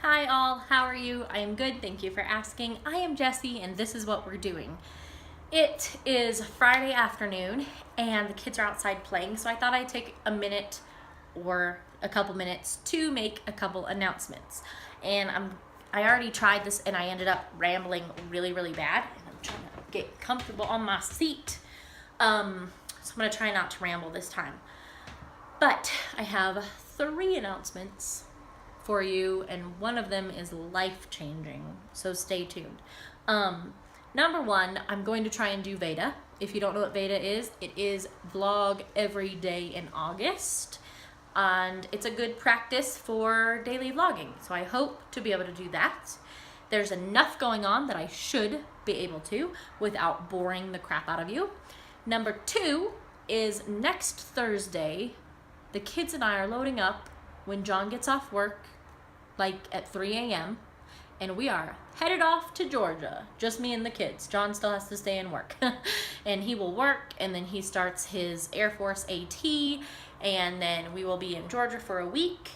Hi all, how are you? I am good, thank you for asking. I am Jessie and this is what we're doing. It is Friday afternoon and the kids are outside playing, so I thought I'd take a minute or a couple minutes to make a couple announcements. And I already tried this and I ended up rambling really bad. And I'm trying to get comfortable on my seat. So I'm gonna try not to ramble this time. But I have 3 announcements for you, and one of them is life-changing, so stay tuned. Number 1, I'm going to try and do VEDA. If you don't know what VEDA is, it is vlog every day in August, and it's a good practice for daily vlogging, so I hope to be able to do that. There's enough going on that I should be able to without boring the crap out of you. Number 2 is next Thursday, the kids and I are loading up when John gets off work, like at 3 a.m., and we are headed off to Georgia, just me and the kids. John still has to stay and work. And he will work, and then he starts his Air Force AT, and then we will be in Georgia for a week.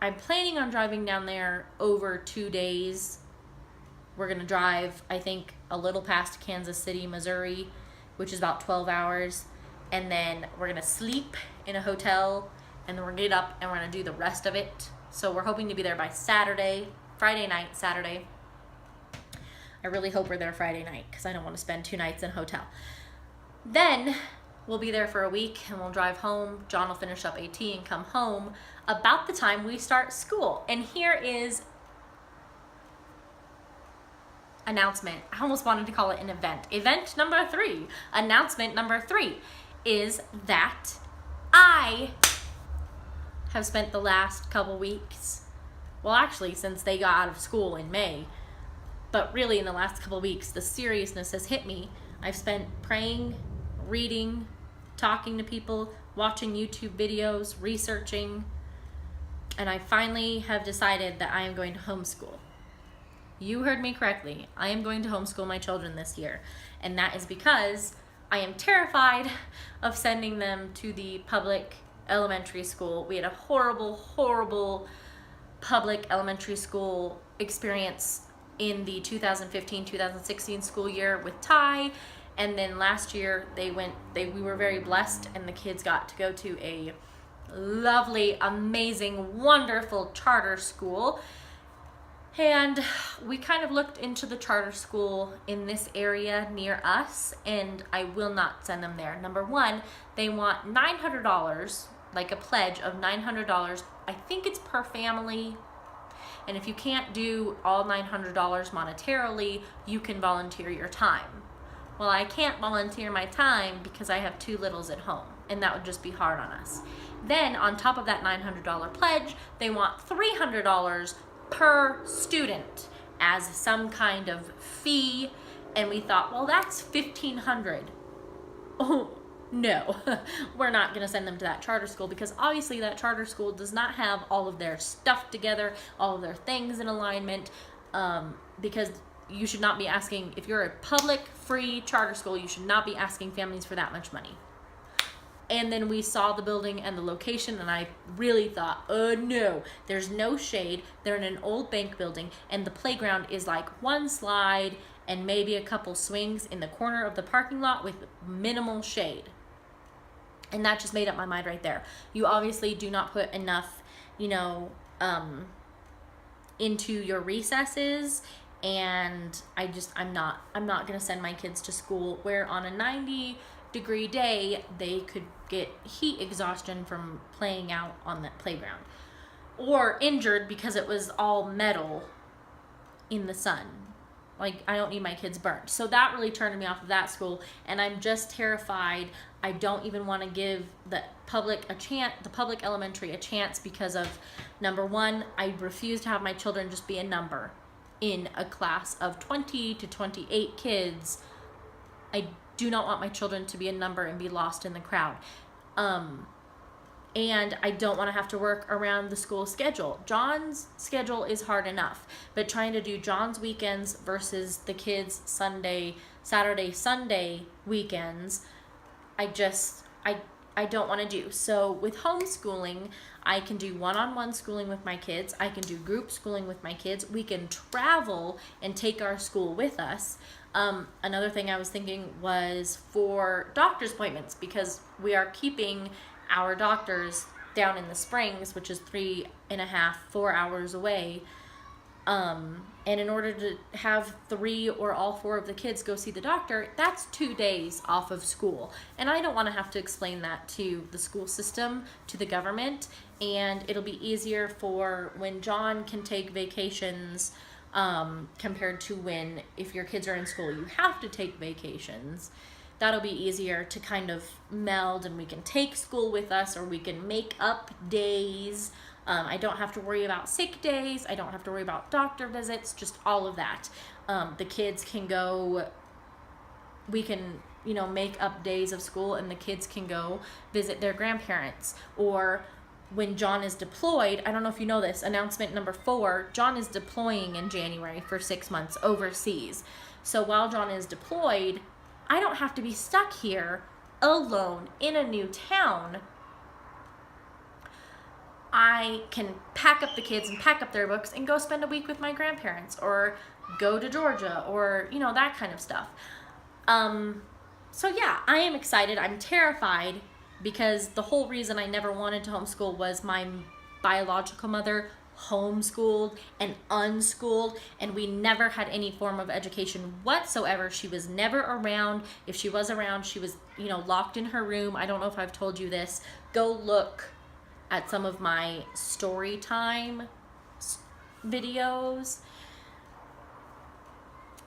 I'm planning on driving down there over 2 days. We're gonna drive, I think, a little past Kansas City, Missouri, which is about 12 hours, and then we're gonna sleep in a hotel, and then we're gonna get up and we're gonna do the rest of it. So we're hoping to be there by Friday night, Saturday. I really hope we're there Friday night because I don't want to spend 2 nights in a hotel. Then we'll be there for a week and we'll drive home. John will finish up AT and come home about the time we start school. And here is announcement. I almost wanted to call it an event. Event number 3, announcement number 3 is that I have spent the last couple weeks, well actually since they got out of school in May, but really in the last couple weeks the seriousness has hit me. I've spent praying, reading, talking to people, watching YouTube videos, researching, and I finally have decided that I am going to homeschool. You heard me correctly. I am going to homeschool my children this year, and that is because I am terrified of sending them to the public elementary school. We had a horrible public elementary school experience in the 2015-2016 school year with Ty, and then last year we were very blessed and the kids got to go to a lovely, amazing, wonderful charter school. And we kind of looked into the charter school in this area near us, and I will not send them there. Number 1, they want $900, like a pledge of $900. I think it's per family. And if you can't do all $900 monetarily, you can volunteer your time. Well, I can't volunteer my time because I have 2 littles at home, and that would just be hard on us. Then on top of that $900 pledge, they want $300 per student as some kind of fee, and we thought, well, that's $1,500. Oh no, we're not gonna send them to that charter school because obviously that charter school does not have all of their stuff together, all of their things in alignment, because you should not be asking, if you're a public free charter school, you should not be asking families for that much money. And then we saw the building and the location, and I really thought, oh no, there's no shade. They're in an old bank building, and the playground is like 1 slide and maybe a couple swings in the corner of the parking lot with minimal shade. And that just made up my mind right there. You obviously do not put enough, into your recesses, and I'm not gonna send my kids to school where on a 90-degree day they could get heat exhaustion from playing out on that playground, or injured because it was all metal in the sun. Like, I don't need my kids burnt. So that really turned me off of that school, and I'm just terrified. I don't even want to give the public elementary a chance because of, number 1, I refuse to have my children just be a number in a class of 20 to 28 kids. I do not want my children to be a number and be lost in the crowd. And I don't want to have to work around the school schedule. John's schedule is hard enough, but trying to do John's weekends versus the kids' Saturday, Sunday weekends, I don't want to do. So with homeschooling, I can do one-on-one schooling with my kids. I can do group schooling with my kids. We can travel and take our school with us. Another thing I was thinking was for doctor's appointments, because we are keeping our doctors down in the Springs, which is 3.5, 4 hours away. And in order to have 3 or all 4 of the kids go see the doctor, that's 2 days off of school. And I don't want to have to explain that to the school system, to the government. And it'll be easier for when John can take vacations, compared to when, if your kids are in school, you have to take vacations. That'll be easier to kind of meld, and we can take school with us, or we can make up days. I don't have to worry about sick days. I don't have to worry about doctor visits, just all of that. The kids can go, we can, make up days of school, and the kids can go visit their grandparents. Or when John is deployed, I don't know if you know this, announcement number 4, John is deploying in January for 6 months overseas. So while John is deployed, I don't have to be stuck here alone in a new town. I can pack up the kids and pack up their books and go spend a week with my grandparents, or go to Georgia, or, that kind of stuff. So yeah, I am excited. I'm terrified, because the whole reason I never wanted to homeschool was my biological mother homeschooled and unschooled, and we never had any form of education whatsoever. She was never around. If she was around, she was, locked in her room. I don't know if I've told you this. Go look at some of my story time videos,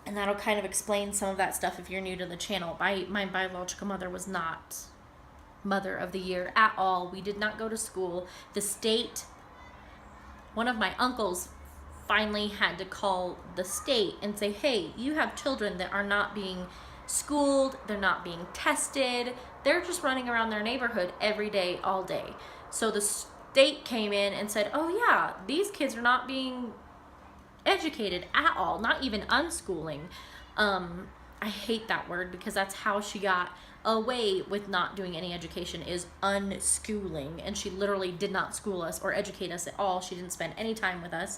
and that'll kind of explain some of that stuff if you're new to the channel. My biological mother was not Mother of the Year at all. We did not go to school. The state, one of my uncles finally had to call the state and say, hey, you have children that are not being schooled, they're not being tested, they're just running around their neighborhood every day, all day. So the state came in and said, oh yeah, these kids are not being educated at all, not even unschooling. I hate that word, because that's how she got away with not doing any education, is unschooling. And she literally did not school us or educate us at all. She didn't spend any time with us.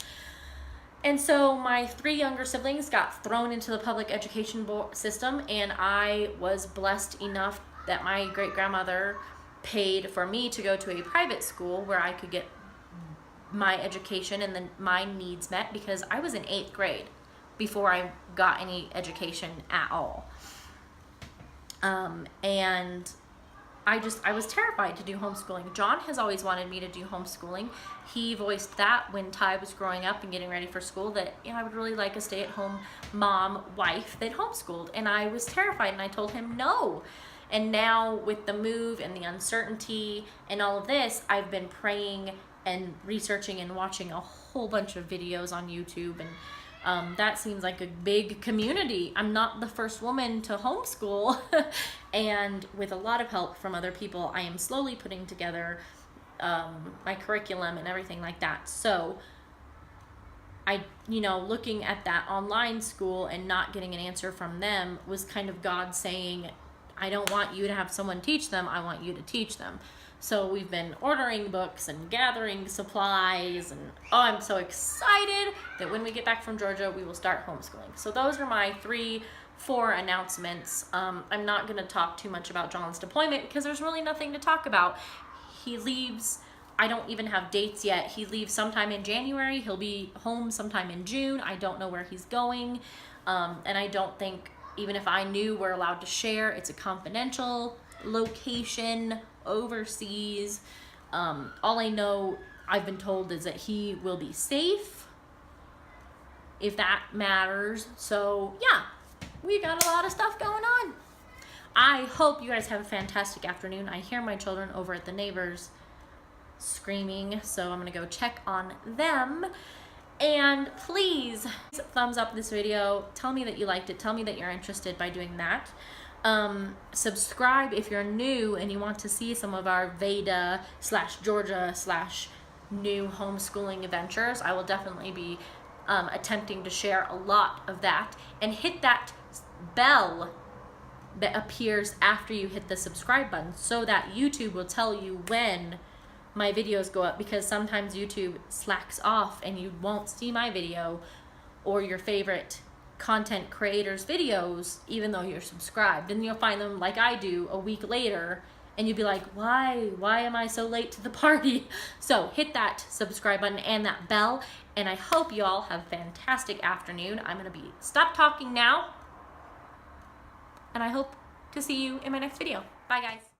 And so my 3 younger siblings got thrown into the public education system, and I was blessed enough that my great-grandmother paid for me to go to a private school where I could get my education and then my needs met, because I was in 8th grade before I got any education at all. And I was terrified to do homeschooling. John has always wanted me to do homeschooling. He voiced that when Ty was growing up and getting ready for school, that I would really like a stay-at-home mom, wife that homeschooled. And I was terrified, and I told him no. And now with the move and the uncertainty and all of this, I've been praying and researching and watching a whole bunch of videos on YouTube, and that seems like a big community. I'm not the first woman to homeschool, and with a lot of help from other people, I am slowly putting together my curriculum and everything like that. So looking at that online school and not getting an answer from them was kind of God saying, I don't want you to have someone teach them, I want you to teach them. So we've been ordering books and gathering supplies, and I'm so excited that when we get back from Georgia, we will start homeschooling. So those are my 4 announcements. I'm not going to talk too much about John's deployment, because there's really nothing to talk about. He leaves, I don't even have dates yet. He leaves sometime in January. He'll be home sometime in June. I don't know where he's going. And I don't think, even if I knew, we're allowed to share. It's a confidential location overseas. All I know, I've been told, is that he will be safe, if that matters. So yeah, we got a lot of stuff going on. I hope you guys have a fantastic afternoon. I hear my children over at the neighbors screaming, so I'm gonna go check on them. And please thumbs up this video. Tell me that you liked it. Tell me that you're interested by doing that. Subscribe if you're new and you want to see some of our VEDA / Georgia / new homeschooling adventures. I will definitely be attempting to share a lot of that. And hit that bell that appears after you hit the subscribe button, so that YouTube will tell you when my videos go up, because sometimes YouTube slacks off and you won't see my video or your favorite content creators' videos even though you're subscribed. And you'll find them like I do a week later and you'll be like, why am I so late to the party? So hit that subscribe button and that bell, and I hope you all have a fantastic afternoon. I'm gonna stop talking now, and I hope to see you in my next video. Bye guys.